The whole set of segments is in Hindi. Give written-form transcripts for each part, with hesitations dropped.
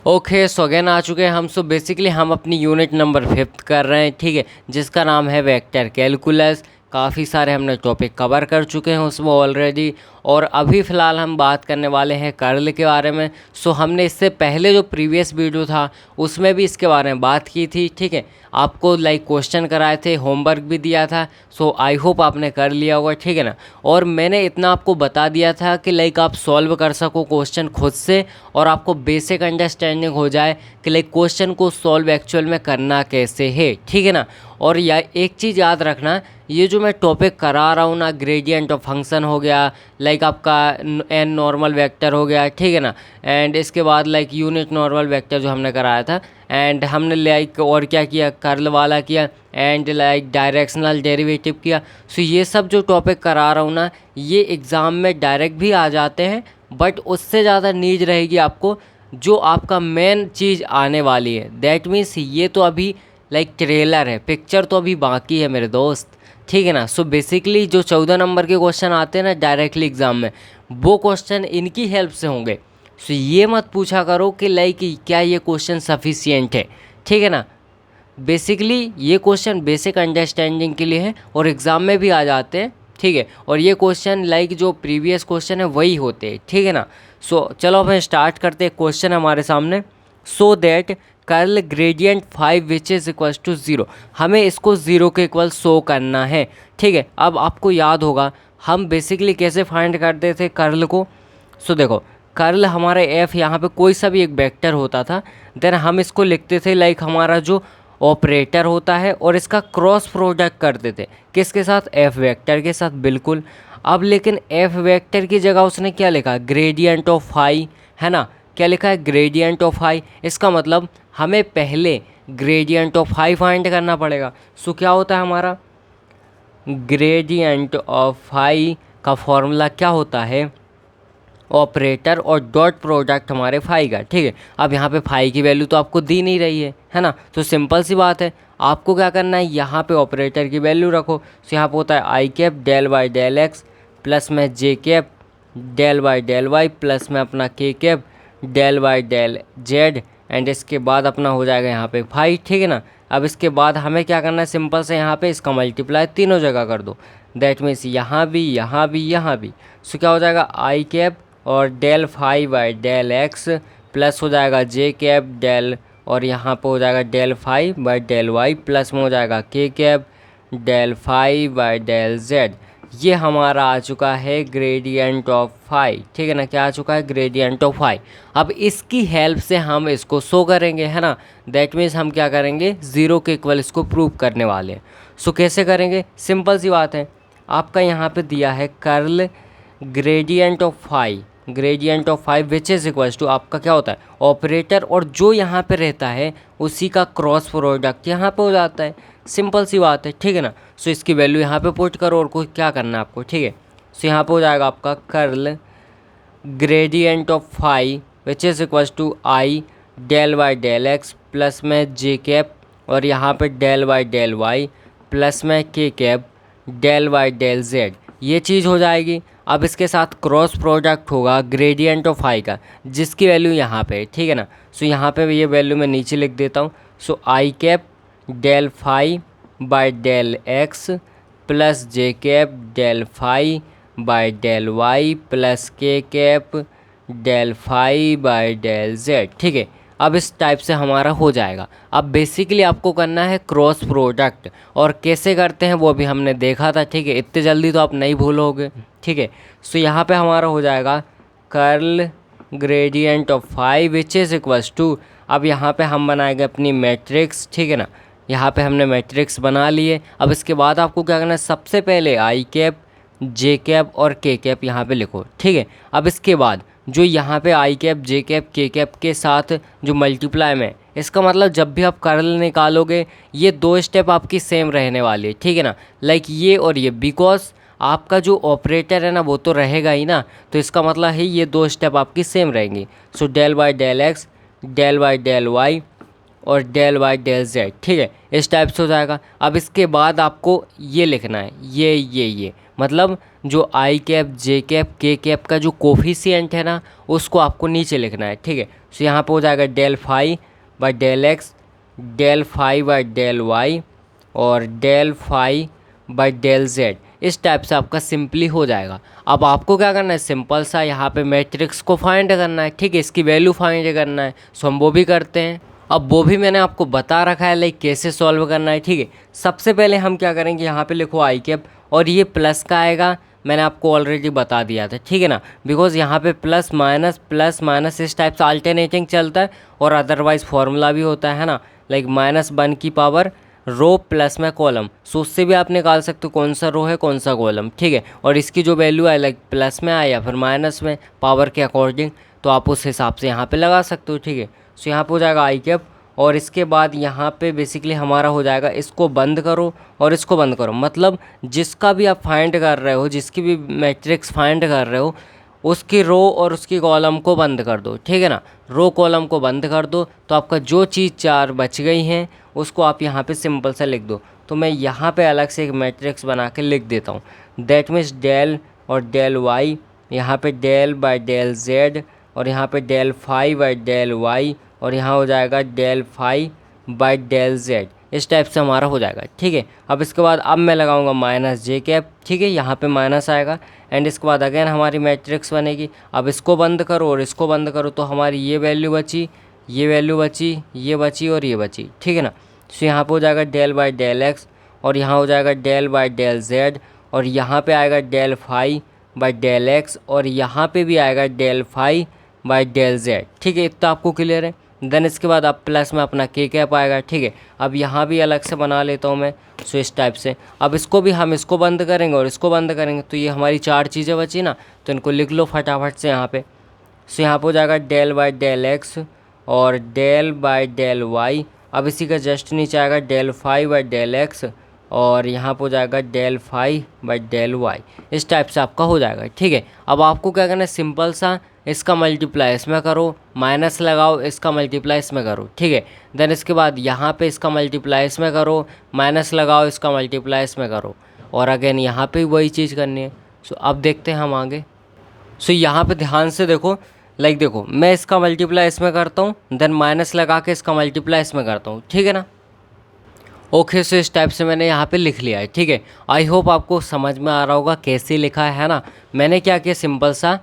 ओके सो अगेन आ चुके हैं हम। सो बेसिकली हम अपनी यूनिट नंबर 5th कर रहे हैं, ठीक है, जिसका नाम है वेक्टर कैलकुलस। काफ़ी सारे हमने टॉपिक कवर कर चुके हैं उसमें ऑलरेडी, और अभी फ़िलहाल हम बात करने वाले हैं कर्ल के बारे में। सो हमने इससे पहले जो प्रीवियस वीडियो था उसमें भी इसके बारे में बात की थी, ठीक है। आपको क्वेश्चन कराए थे, होमवर्क भी दिया था। सो आई होप आपने कर लिया होगा, ठीक है ना। और मैंने इतना आपको बता दिया था कि आप सॉल्व कर सको क्वेश्चन खुद से, और आपको बेसिक अंडरस्टैंडिंग हो जाए कि क्वेश्चन को सॉल्व एक्चुअल में करना कैसे है, ठीक है ना। और एक चीज़ याद रखना, ये जो मैं टॉपिक करा रहा हूँ ना, ग्रेडियंट ऑफ फंक्शन हो गया, आपका एन नॉर्मल वेक्टर हो गया, ठीक है ना। एंड इसके बाद यूनिट नॉर्मल वेक्टर जो हमने कराया था, एंड हमने और क्या किया, कर्ल वाला किया, एंड डायरेक्शनल डेरिवेटिव किया। सो ये सब जो टॉपिक करा रहा हूँ ना, ये एग्ज़ाम में डायरेक्ट भी आ जाते हैं, बट उससे ज़्यादा नीड रहेगी आपको जो आपका मेन चीज़ आने वाली है। दैट मीन्स ये तो अभी ट्रेलर है, पिक्चर तो अभी बाकी है मेरे दोस्त, ठीक है ना। सो बेसिकली जो 14 नंबर के क्वेश्चन आते हैं ना डायरेक्टली एग्ज़ाम में, वो क्वेश्चन इनकी हेल्प से होंगे। सो ये मत पूछा करो कि क्या ये क्वेश्चन सफिशिएंट है, ठीक है ना। बेसिकली ये क्वेश्चन बेसिक अंडरस्टैंडिंग के लिए है और एग्ज़ाम में भी आ जाते हैं, ठीक है। और ये क्वेश्चन जो प्रीवियस क्वेश्चन है वही होते हैं, ठीक है ना। सो चलो अब स्टार्ट करते हैं। क्वेश्चन हमारे सामने, so that curl gradient 5 which is equals to 0। हमें इसको 0 के इक्वल शो करना है, ठीक है। अब आपको याद होगा हम बेसिकली कैसे फाइंड करते थे कर्ल को। सो देखो, कर्ल हमारा एफ यहाँ पे कोई सा भी एक वेक्टर होता था, देन हम इसको लिखते थे हमारा जो ऑपरेटर होता है, और इसका क्रॉस प्रोडक्ट करते थे किसके साथ, एफ वेक्टर के साथ, बिल्कुल। अब लेकिन एफ वेक्टर की जगह उसने क्या लिखा, ग्रेडियंट ऑफ फाई, है ना। क्या लिखा है, ग्रेडियंट ऑफ हाई। इसका मतलब हमें पहले ग्रेडियंट ऑफ हाई फाइंड करना पड़ेगा। सो क्या होता है हमारा, ग्रेडियंट ऑफ हाई का फॉर्मूला क्या होता है, ऑपरेटर और डॉट प्रोडक्ट हमारे फाई का, ठीक है। अब यहाँ पे फाई की वैल्यू तो आपको दी नहीं रही है ना। तो सिंपल सी बात है, आपको क्या करना है, यहाँ पे ऑपरेटर की वैल्यू रखो। सो यहाँ पे होता है i cap del Y del x plus में जे cap del Y del Y plus में अपना k cap del Y del z, and इसके बाद अपना हो जाएगा यहाँ पे फाई, ठीक है ना। अब इसके बाद हमें क्या करना है, सिंपल से यहाँ पे इसका मल्टीप्लाई तीनों जगह कर दो। दैट मीन्स यहाँ भी, यहाँ भी, यहाँ भी। सो क्या हो जाएगा, आई कैप और del phi by del x plus हो जाएगा जे कैप डेल, और यहाँ पे हो जाएगा del phi by del Y plus में हो जाएगा K cap del phi by del Z. ये हमारा आ चुका है ग्रेडियंट ऑफ फाई, ठीक है ना। क्या आ चुका है, ग्रेडियंट ऑफ फाई। अब इसकी हेल्प से हम इसको शो करेंगे, है ना। दैट मीन्स हम क्या करेंगे, 0 के इक्वल इसको प्रूव करने वाले हैं। सो कैसे करेंगे, सिंपल सी बात है, आपका यहाँ पे दिया है curl gradient of phi, gradient of phi which is equals to आपका क्या होता है, ऑपरेटर और जो यहाँ पे रहता है उसी का क्रॉस प्रोडक्ट यहाँ पे हो जाता है। सिंपल सी बात है, ठीक है ना। सो इसकी वैल्यू यहाँ पे पुट करो, और कोई क्या करना है आपको, ठीक है। सो यहाँ पे हो जाएगा आपका curl gradient of phi which is equals to I del Y del x plus में जे कैप, और यहाँ पे del Y del Y plus में K cap del Y del Z. ये चीज़ हो जाएगी। अब इसके साथ क्रॉस प्रोडक्ट होगा ग्रेडियंट ऑफ फाई का, जिसकी वैल्यू यहाँ पे है, ठीक है ना। सो यहाँ पे ये वैल्यू मैं नीचे लिख देता हूँ। So i cap del phi by del x plus j cap del phi by del Y plus k cap del phi by del Z, ठीक है। अब इस टाइप से हमारा हो जाएगा। अब बेसिकली आपको करना है क्रॉस प्रोडक्ट, और कैसे करते हैं वो भी हमने देखा था, ठीक है। इतने जल्दी तो आप नहीं भूलोगे, ठीक है। सो यहाँ पे हमारा हो जाएगा curl gradient of phi which is equals to, अब यहाँ पे हम बनाएंगे अपनी मैट्रिक्स, ठीक है ना। यहाँ पे हमने मैट्रिक्स बना लिए। अब इसके बाद आपको क्या करना है, सबसे पहले आई कैप जे कैप और के कैप यहाँ पे लिखो, ठीक है। अब इसके बाद जो यहाँ पे आई कैप जे कैप के कैप के साथ जो मल्टीप्लाई में, इसका मतलब जब भी आप कर्ल निकालोगे ये 2 स्टेप आपकी सेम रहने वाली है, ठीक है ना। ये और ये, बिकॉज आपका जो ऑपरेटर है ना वो तो रहेगा ही ना, तो इसका मतलब है ये 2 स्टेप आपकी सेम रहेंगी। So del Y del x del Y del Y और डेल वाई डेल जेड, ठीक है। इस टाइप से हो जाएगा। अब इसके बाद आपको ये लिखना है, ये मतलब जो आई कैप जे कैप के कैप का जो कोफिशिएंट है ना उसको आपको नीचे लिखना है, ठीक है। सो यहाँ पे हो जाएगा del phi by del x, del phi by del Y और del phi by del Z. इस टाइप से आपका सिंपली हो जाएगा। अब आपको क्या करना है, सिंपल सा यहाँ पे मैट्रिक्स को फाइंड करना है, ठीक है, इसकी वैल्यू फाइंड करना है। सो हम वो भी करते हैं। अब वो भी मैंने आपको बता रखा है लाइक कैसे सॉल्व करना है, ठीक है। सबसे पहले हम क्या करेंगे, यहाँ पे लिखो आई कैप और ये प्लस का आएगा, मैंने आपको ऑलरेडी बता दिया था, ठीक है ना, बिकॉज यहाँ पे प्लस माइनस इस टाइप से अल्टरनेटिंग चलता है और अदरवाइज फॉर्मूला भी होता है ना, लाइक -1 की पावर रो प्लस में कॉलम। सो उससे भी आप निकाल सकते हो कौन सा रो है कौन सा कॉलम, ठीक है। और इसकी जो वैल्यू है लाइक प्लस में आए या फिर माइनस में पावर के अकॉर्डिंग, तो आप उस हिसाब से यहाँ पे लगा सकते हो, ठीक है। सो यहाँ पे हो जाएगा आई कैप और इसके बाद यहाँ पे बेसिकली हमारा हो जाएगा, इसको बंद करो और इसको बंद करो, मतलब जिसका भी आप फाइंड कर रहे हो, जिसकी भी मैट्रिक्स फाइंड कर रहे हो, उसकी रो और उसकी कॉलम को बंद कर दो, ठीक है ना। रो कॉलम को बंद कर दो तो आपका जो चीज़ 4 बच गई हैं उसको आप यहाँ पे सिंपल सा लिख दो। तो मैं यहाँ पे अलग से एक मैट्रिक्स बना के लिख देता हूँ, दैट मीन्स डेल और डेल वाई, यहाँ पे डेल बाय डेल जेड और यहाँ पे del phi by del Y और यहाँ हो जाएगा del phi by del Z. इस टाइप से हमारा हो जाएगा, ठीक है। अब इसके बाद अब मैं लगाऊंगा माइनस जे कैप, ठीक है, यहाँ पे माइनस आएगा एंड इसके बाद अगेन हमारी मैट्रिक्स बनेगी। अब इसको बंद करो और इसको बंद करो तो हमारी ये वैल्यू बची, ये वैल्यू बची, ये बची और ये बची, ठीक है ना। सो यहाँ पे हो जाएगा डेल बाय डेल एक्स और यहाँ हो जाएगा डेल बाय डेल जेड और यहाँ पे आएगा del phi by del X और यहाँ पे भी आएगा del phi by del Z, ठीक है। इतना आपको क्लियर है। देन इसके बाद अब प्लस में अपना के कैप आएगा, ठीक है। अब यहाँ भी अलग से बना लेता हूँ मैं, सो इस टाइप से। अब इसको भी हम इसको बंद करेंगे और इसको बंद करेंगे तो ये हमारी 4 चीज़ें बची ना, तो इनको लिख लो फटाफट से यहाँ पे। सो यहाँ पे हो जाएगा डेल बाय डेल एक्स और डेल बाय डेल वाई। अब इसी का जस्ट नीचे आएगा del phi by del X और यहाँ पे हो जाएगा del phi by del Y. इस टाइप से आपका हो जाएगा, ठीक है। अब आपको क्या करना है, सिंपल सा इसका मल्टीप्लाई इसमें करो, माइनस लगाओ, इसका मल्टीप्लाई इसमें करो, ठीक है। देन इसके बाद यहाँ पे इसका मल्टीप्लाई इसमें करो, माइनस लगाओ, इसका मल्टीप्लाई इसमें करो और अगेन यहाँ पे वही चीज़ करनी है। सो अब देखते हैं हम आगे। सो यहाँ पे ध्यान से देखो, लाइक देखो मैं इसका मल्टीप्लाई इसमें करता हूँ, देन माइनस लगा के इसका मल्टीप्लाई इसमें करता हूँ, ठीक है ना। ओके, सो इस टाइप से मैंने यहाँ पे लिख लिया है, ठीक है। आई होप आपको समझ में आ रहा होगा कैसे लिखा है ना। मैंने क्या किया, सिंपल सा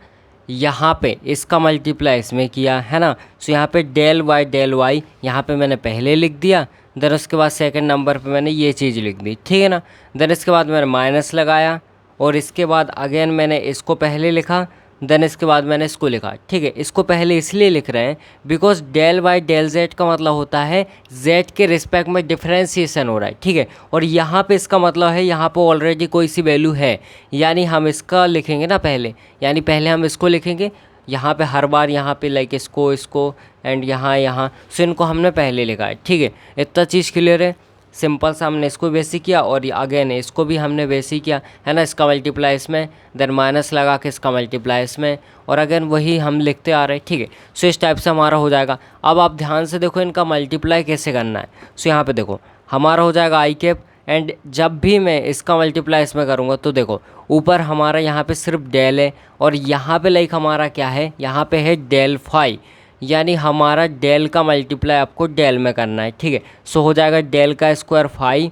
यहाँ पे इसका मल्टीप्लाई इसमें किया है ना। सो यहाँ पे डेल बाय डेल वाई यहाँ पे मैंने पहले लिख दिया, देन उसके बाद सेकंड नंबर पे मैंने ये चीज़ लिख दी, ठीक है ना। देन इसके बाद मैंने माइनस लगाया और इसके बाद अगेन मैंने इसको पहले लिखा, देन इसके बाद मैंने इसको लिखा, ठीक है। इसको पहले इसलिए लिख रहे हैं because del by del Z का मतलब होता है जेड के रिस्पेक्ट में डिफ्रेंसिएशन हो रहा है, ठीक है। और यहाँ पे इसका मतलब है यहाँ पे ऑलरेडी कोई सी वैल्यू है, यानी हम इसका लिखेंगे ना पहले, यानी पहले हम इसको लिखेंगे यहाँ पे हर बार, यहाँ पे लाइक इसको एंड यहाँ सो इनको हमने पहले लिखा है, ठीक है। इतना चीज़ क्लियर है। सिंपल सा हमने इसको बेसिक किया और अगेन इसको भी हमने बेसिक किया है ना, इसका मल्टीप्लाई इसमें, देन माइनस लगा के इसका मल्टीप्लाई इसमें और अगेन वही हम लिखते आ रहे हैं, ठीक है। सो इस टाइप से हमारा हो जाएगा। अब आप ध्यान से देखो इनका मल्टीप्लाई कैसे करना है। सो यहाँ पे देखो हमारा हो जाएगा आई कैप एंड जब भी मैं इसका मल्टीप्लाई इसमें करूँगा तो देखो ऊपर हमारा यहाँ पे सिर्फ डेल है और यहाँ पे लाइक हमारा क्या है, यहाँ पे है डेल फाई, यानी हमारा डेल का मल्टीप्लाई आपको डेल में करना है, ठीक है। सो हो जाएगा डेल का स्क्वायर फाई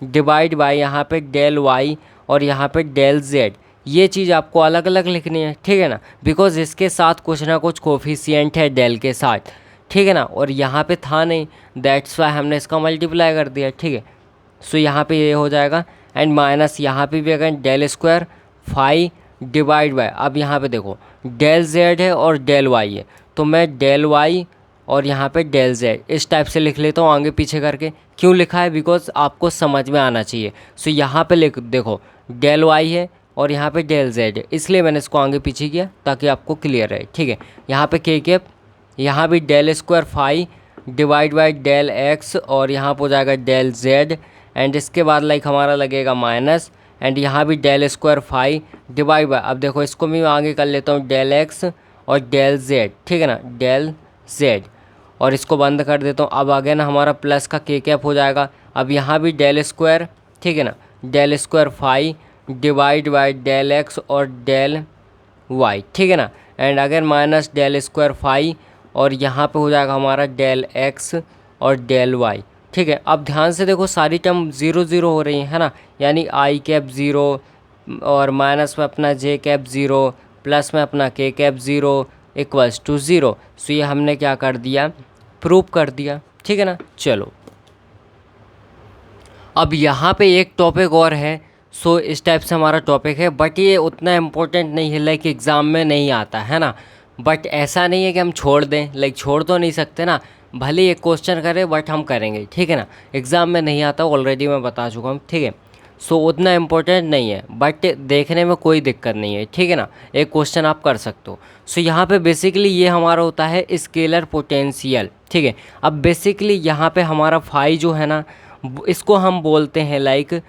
डिवाइड बाय यहाँ पे डेल वाई और यहाँ पे डेल जेड। ये चीज़ आपको अलग अलग लिखनी है, ठीक है ना, बिकॉज इसके साथ कुछ ना कुछ कोफिशिएंट है डेल के साथ, ठीक है ना। और यहाँ पे था नहीं, दैट्स वाई हमने इसका मल्टीप्लाई कर दिया, ठीक है। सो यहाँ पे ये हो जाएगा एंड माइनस यहाँ पे भी अगर del square phi divide by, अब यहाँ पे देखो डेल जेड है और डेल वाई है, तो मैं डेल वाई और यहाँ पे डेल जेड इस टाइप से लिख लेता हूँ आगे पीछे करके। क्यों लिखा है, बिकॉज आपको समझ में आना चाहिए। सो यहाँ पे लिख देखो डेल वाई है और यहाँ पे डेल जेड है, इसलिए मैंने इसको आगे पीछे किया ताकि आपको क्लियर रहे, ठीक है। यहाँ पे के कैप, यहाँ भी del square phi divide by del X और यहाँ पर हो जाएगा डेल जेड एंड इसके बाद लाइक हमारा लगेगा माइनस एंड यहाँ भी del square phi divide by, अब देखो इसको भी आगे कर लेता हूँ डेल एक्स और डेल जेड, ठीक है ना, डेल जेड और इसको बंद कर देता हूँ। अब आगे ना हमारा प्लस का के कैप हो जाएगा। अब यहाँ भी डेल स्क्वायर, ठीक है ना, del square phi divide by del X और डेल वाई, ठीक है ना, एंड अगर माइनस डेल स्क्वायर फाई और यहाँ पे हो जाएगा हमारा डेल एक्स और डेल वाई। ठीक है, अब ध्यान से देखो सारी टर्म 0 0 हो रही है ना, यानी आई कैप 0 और माइनस में अपना जे कैप 0 प्लस में अपना के कैप 0 इक्वल्स टू 0। सो ये हमने क्या कर दिया, प्रूव कर दिया। ठीक है ना। चलो अब यहाँ पे एक टॉपिक और है। सो इस टाइप से हमारा टॉपिक है, बट ये उतना इम्पोर्टेंट नहीं है, लाइक एग्ज़ाम में नहीं आता है ना। बट ऐसा नहीं है कि हम छोड़ दें, लाइक छोड़ तो नहीं सकते ना, भले एक क्वेश्चन करें बट हम करेंगे। ठीक है ना, एग्ज़ाम में नहीं आता, ऑलरेडी मैं बता चुका हूँ। ठीक है, सो उतना इम्पोर्टेंट नहीं है, बट देखने में कोई दिक्कत नहीं है। ठीक है ना, एक क्वेश्चन आप कर सकते हो। सो यहाँ पे बेसिकली ये हमारा होता है स्केलर पोटेंशियल। ठीक है, अब बेसिकली यहाँ पे हमारा फाई जो है ना, इसको हम बोलते हैं like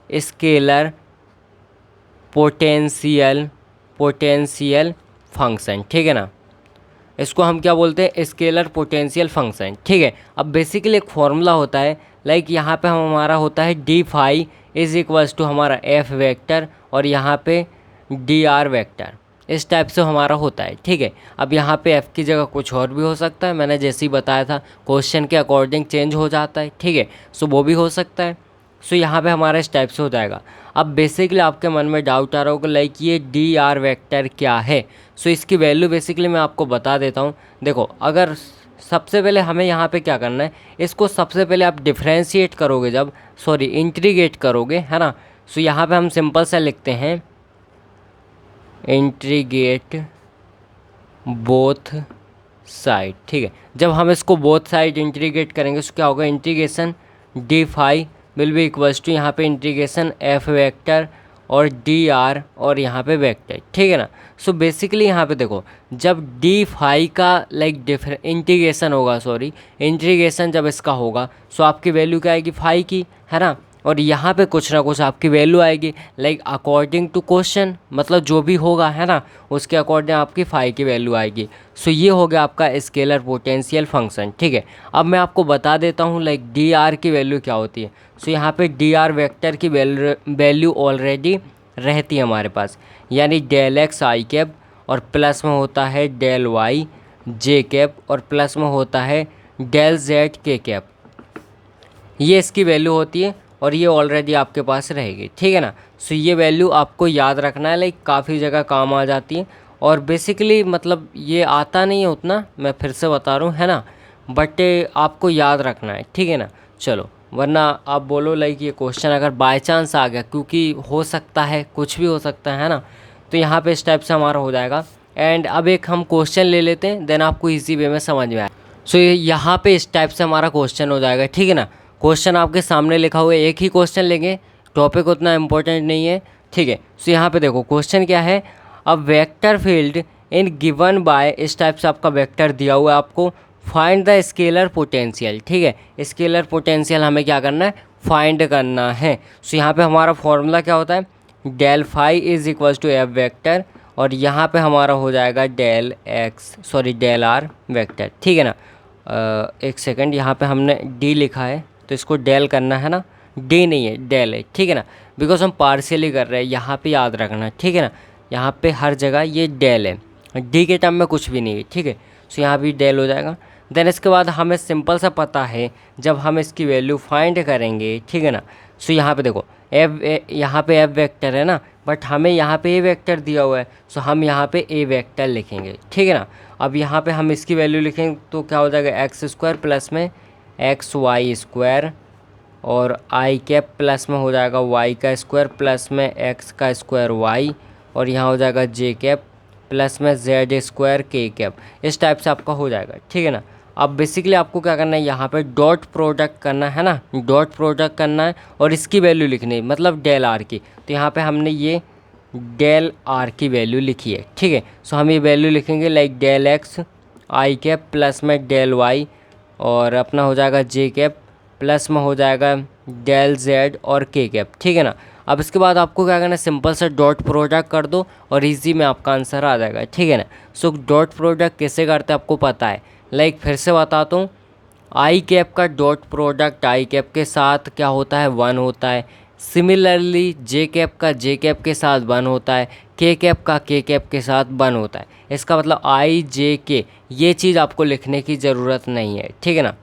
scalar potential potential function. ठीक है ना, इसको हम क्या बोलते हैं, स्केलर पोटेंशियल फंक्शन। ठीक है, अब बेसिकली एक फॉर्मूला होता है, लाइक यहाँ पे हमारा होता है D phi is equals to हमारा एफ वेक्टर और यहाँ पे डी आर वेक्टर, इस टाइप से हमारा होता है। ठीक है, अब यहाँ पे एफ़ की जगह कुछ और भी हो सकता है, मैंने जैसे ही बताया था क्वेश्चन के अकॉर्डिंग चेंज हो जाता है। ठीक है, सो वो भी हो सकता है। सो यहाँ पे हमारा इस टाइप से हो जाएगा। अब बेसिकली आपके मन में डाउट आ रहा होगा लाइक ये डी आर वेक्टर क्या है। सो इसकी वैल्यू बेसिकली मैं आपको बता देता हूँ। देखो, अगर सबसे पहले हमें यहाँ पे क्या करना है, इसको सबसे पहले आप डिफ्रेंशिएट करोगे, जब इंटीग्रेट करोगे, है ना। सो यहाँ पे हम सिंपल सा लिखते हैं इंटीग्रेट बोथ साइड। ठीक है, जब हम इसको बोथ साइड इंटीग्रेट करेंगे तो क्या होगा, integration D phi will be equals to यहाँ पे इंटीग्रेशन एफ वेक्टर और डी आर और यहाँ पे वेक्टर। ठीक है ना। सो बेसिकली यहाँ पे देखो, जब डी फाई का लाइक इंटीग्रेशन होगा, इंटीग्रेशन जब इसका होगा, सो आपकी वैल्यू क्या आएगी, फाई की, है ना। और यहाँ पे कुछ ना कुछ आपकी वैल्यू आएगी, लाइक अकॉर्डिंग टू क्वेश्चन, मतलब जो भी होगा, है ना, उसके अकॉर्डिंग आपकी फाई की वैल्यू आएगी। सो ये हो गया आपका स्केलर पोटेंशियल फंक्शन। ठीक है, अब मैं आपको बता देता हूँ लाइक डी आर की वैल्यू क्या होती है। सो यहाँ पे डी आर वेक्टर की वैल्यू ऑलरेडी रहती है हमारे पास, यानी डेल एक्स आई कैप और प्लस में होता है डेल वाई जे कैप और प्लस में होता है डेल जेड के कैप, ये इसकी वैल्यू होती है और ये ऑलरेडी आपके पास रहेगी। ठीक है ना। सो ये वैल्यू आपको याद रखना है, लाइक काफ़ी जगह काम आ जाती है और बेसिकली मतलब ये आता नहीं है उतना, मैं फिर से बता रहा हूँ, है ना, बट आपको याद रखना है। ठीक है ना। चलो, वरना आप बोलो लाइक ये क्वेश्चन अगर बाय चांस आ गया, क्योंकि हो सकता है, कुछ भी हो सकता है ना, तो यहाँ पे इस टाइप से हमारा हो जाएगा। एंड अब एक हम क्वेश्चन ले लेते हैं, देन आपको इजी वे में समझ में आए। सो यहाँ पे इस टाइप से हमारा क्वेश्चन हो जाएगा। ठीक है ना, क्वेश्चन आपके सामने लिखा हुआ है, एक ही क्वेश्चन लेंगे, टॉपिक उतना इम्पोर्टेंट नहीं है। ठीक है, सो यहाँ पे देखो क्वेश्चन क्या है, अब vector field in given by, इस टाइप से आपका वेक्टर दिया हुआ है आपको, फाइंड द स्केलर पोटेंशियल। ठीक है, स्केलर पोटेंशियल हमें क्या करना है, फाइंड करना है। सो यहाँ पे हमारा फॉर्मूला क्या होता है, del phi is equals to F vector और यहाँ पे हमारा हो जाएगा डेल आर वेक्टर। ठीक है ना। एक सेकंड, यहाँ पे हमने डी लिखा है तो इसको डेल करना है ना, डी नहीं है डेल है। ठीक है ना, बिकॉज हम पार्शियली कर रहे हैं, यहाँ पे याद रखना। ठीक है ना, यहाँ पे हर जगह ये डेल है, डी के टर्म में कुछ भी नहीं है। ठीक है, सो यहाँ भी डेल हो जाएगा। देन इसके बाद हमें सिंपल सा पता है, जब हम इसकी वैल्यू फाइंड करेंगे, ठीक है ना, सो यहाँ पे देखो यहाँ पे एफ वेक्टर है ना, बट हमें यहाँ पे ए वेक्टर दिया हुआ है, सो हम यहाँ पे ए वेक्टर लिखेंगे। ठीक है ना, अब यहाँ पे हम इसकी वैल्यू लिखेंगे तो क्या हो जाएगा, एक्स स्क्वायर प्लस में एक्स वाई स्क्वायर और आई कैप प्लस में हो जाएगा वाई का स्क्वायर प्लस में एक्स का स्क्वायर वाई और यहाँ हो जाएगा जे कैप प्लस में जेड स्क्वायर के कैप, इस टाइप से आपका हो जाएगा। ठीक है ना, अब बेसिकली आपको क्या करना है, यहाँ पे डॉट प्रोडक्ट करना है ना, डॉट प्रोडक्ट करना है और इसकी वैल्यू लिखनी है, मतलब डेल आर की। तो यहाँ पे हमने ये डेल आर की वैल्यू लिखी है। ठीक है, सो हम ये वैल्यू लिखेंगे लाइक डेल एक्स आई कैप प्लस में डेल वाई और अपना हो जाएगा जे कैप प्लस में हो जाएगा डेल जेड और के कैप। ठीक है ना, अब इसके बाद आपको क्या करना है, सिंपल सा डॉट प्रोडक्ट कर दो और इजी में आपका आंसर आ जाएगा। ठीक है ना, सो डॉट प्रोडक्ट कैसे करते हैं आपको पता है, लाइक फिर से बताता हूँ, आई कैप का डॉट प्रोडक्ट आई कैप के साथ क्या होता है, 1 होता है। सिमिलरली जे कैप का जे कैप के साथ 1 होता है, के कैप का के कैप के साथ 1 होता है। इसका मतलब आई जे के, ये चीज़ आपको लिखने की ज़रूरत नहीं है, ठीक है ना।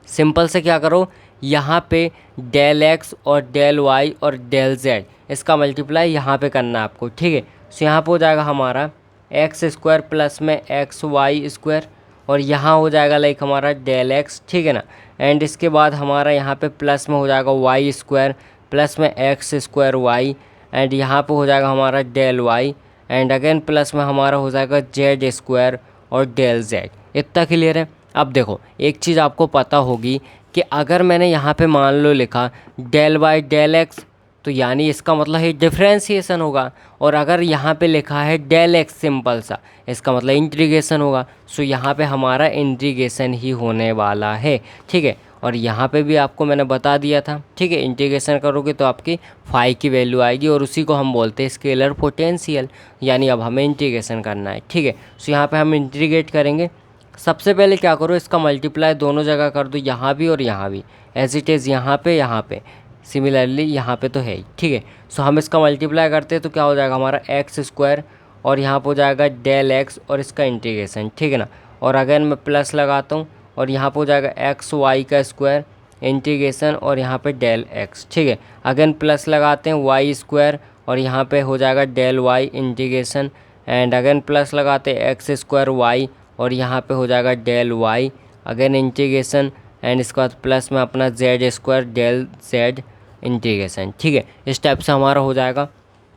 सिंपल से क्या करो, यहाँ पे डेल एक्स और डेल वाई और डेल जेड इसका मल्टीप्लाई यहाँ पे करना है आपको, ठीक है। सो यहाँ पे हो जाएगा हमारा एक्स स्क्वायर प्लस में एक्स वाई स्क्वायर, और यहाँ हो जाएगा लाइक हमारा डेल एक्स, ठीक है ना। एंड इसके बाद हमारा यहाँ पे प्लस में हो जाएगा वाई स्क्वायर प्लस में एक्स स्क्वायर वाई, एंड यहाँ पे हो जाएगा हमारा del y, and again plus में हमारा हो जाएगा जेड स्क्वायर और डेल जेड। इतना क्लियर है। अब देखो एक चीज़ आपको पता होगी कि अगर मैंने यहाँ पे मान लो लिखा डेल वाई डेल एक्स, तो यानी इसका मतलब है डिफ्रेंशिएशन होगा, और अगर यहाँ पे लिखा है डेल एक्स सिंपल सा, इसका मतलब इंटीग्रेशन होगा। सो यहाँ पे हमारा इंटीग्रेशन ही होने वाला है, ठीक है। और यहाँ पे भी आपको मैंने बता दिया था, ठीक है। इंटीग्रेशन करोगे तो आपकी फाई की वैल्यू आएगी, और उसी को हम बोलते हैं स्केलर पोटेंशियल, यानी अब हमें इंटीग्रेशन करना है, ठीक है। सो यहाँ पे हम इंटीग्रेट करेंगे। सबसे पहले क्या करो, इसका मल्टीप्लाई दोनों जगह कर दो, यहाँ भी और यहाँ भी, एज इट इज़ यहाँ पे सिमिलरली यहाँ पे तो है ही, ठीक है। सो हम इसका मल्टीप्लाई करते हैं तो क्या हो जाएगा हमारा एक्स स्क्वायर, और यहाँ पे हो जाएगा डेल एक्स और इसका इंटीग्रेशन, ठीक है ना। और अगेन मैं प्लस लगाता हूँ, और यहाँ पे हो जाएगा एक्स वाई का स्क्वायर इंटीग्रेशन, और यहाँ पे डेल एक्स, ठीक है। अगेन प्लस लगाते हैं वाई स्क्वायर, और यहाँ पे हो जाएगा del y integration, and again plus लगाते हैं एक्स स्क्वायर वाई, और यहाँ पे हो जाएगा del y again integration, and इसके बाद प्लस में अपना z square del z integration, ठीक है। इस टाइप से हमारा हो जाएगा।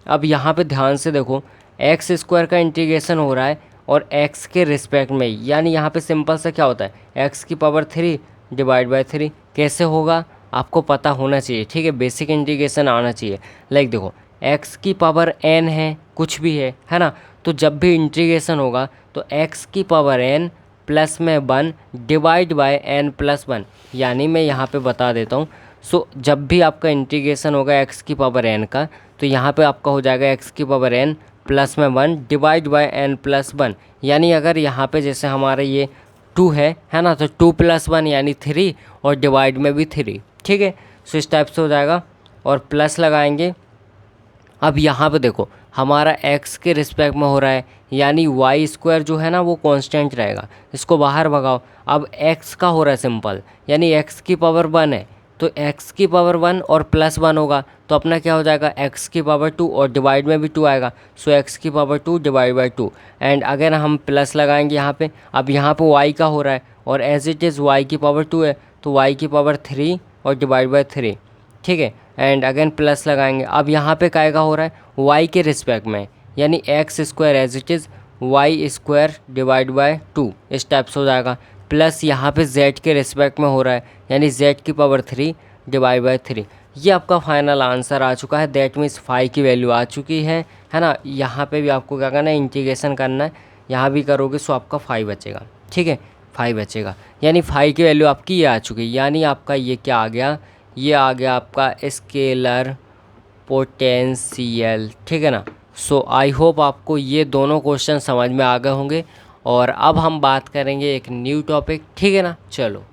अब यहाँ पे ध्यान से देखो, एक्स स्क्वायर का इंटीग्रेशन हो रहा है और एक्स के रिस्पेक्ट में, यानी यहाँ पे सिंपल से क्या होता है एक्स की पावर 3 डिवाइड बाई 3। कैसे होगा आपको पता होना चाहिए, ठीक है, बेसिक इंटीग्रेशन आना चाहिए। लाइक देखो एक्स की पावर n है, कुछ भी है ना, तो जब भी इंटीग्रेशन होगा तो एक्स की पावर n प्लस में 1 डिवाइड बाय n प्लस 1, यानी मैं यहाँ पे बता देता हूँ। सो जब भी आपका इंटीग्रेशन होगा एक्स की पावर n का, तो यहाँ पे आपका हो जाएगा एक्स की पावर n प्लस में 1 डिवाइड बाय n प्लस 1, यानी अगर यहाँ पे जैसे हमारा ये 2 है ना, तो 2 प्लस 1 यानी 3, और डिवाइड में भी 3, ठीक है। सो इस टाइप से हो जाएगा, और प्लस लगाएंगे। अब यहाँ पे देखो हमारा x के रिस्पेक्ट में हो रहा है, यानी वाई स्क्वायर जो है ना वो कांस्टेंट रहेगा, इसको बाहर भगाओ। अब x का हो रहा है सिंपल, यानी x की पावर 1 है, तो x की पावर 1 और प्लस 1 होगा तो अपना क्या हो जाएगा x की पावर 2, और डिवाइड में भी 2 आएगा। सो x की पावर 2 डिवाइड बाई 2, एंड अगर हम प्लस लगाएंगे यहाँ पे। अब यहाँ पे y का हो रहा है, और एज इट इज़ y की पावर 2 है, तो y की पावर 3 और डिवाइड बाई 3, ठीक है। एंड अगेन प्लस लगाएंगे। अब यहाँ पे काय का हो रहा है y के रिस्पेक्ट में, यानी x square as it is y square divide by 2, इस टाइप से हो जाएगा। प्लस यहाँ पे z के रिस्पेक्ट में हो रहा है, यानी z की पावर 3 डिवाइड बाय 3। ये आपका फाइनल आंसर आ चुका है, दैट मीन्स फाई की वैल्यू आ चुकी है ना। यहाँ पे भी आपको क्या करना है, इंटीग्रेशन करना है, यहाँ भी करोगे सो आपका 5 बचेगा, ठीक है, 5 बचेगा, यानी फाई की वैल्यू आपकी ये आ चुकी है। यानी आपका ये क्या आ गया, ये आ गया आपका स्केलर पोटेंशियल, ठीक है ना। सो आई होप आपको ये दोनों क्वेश्चन समझ में आ गए होंगे, और अब हम बात करेंगे एक न्यू टॉपिक, ठीक है ना। चलो।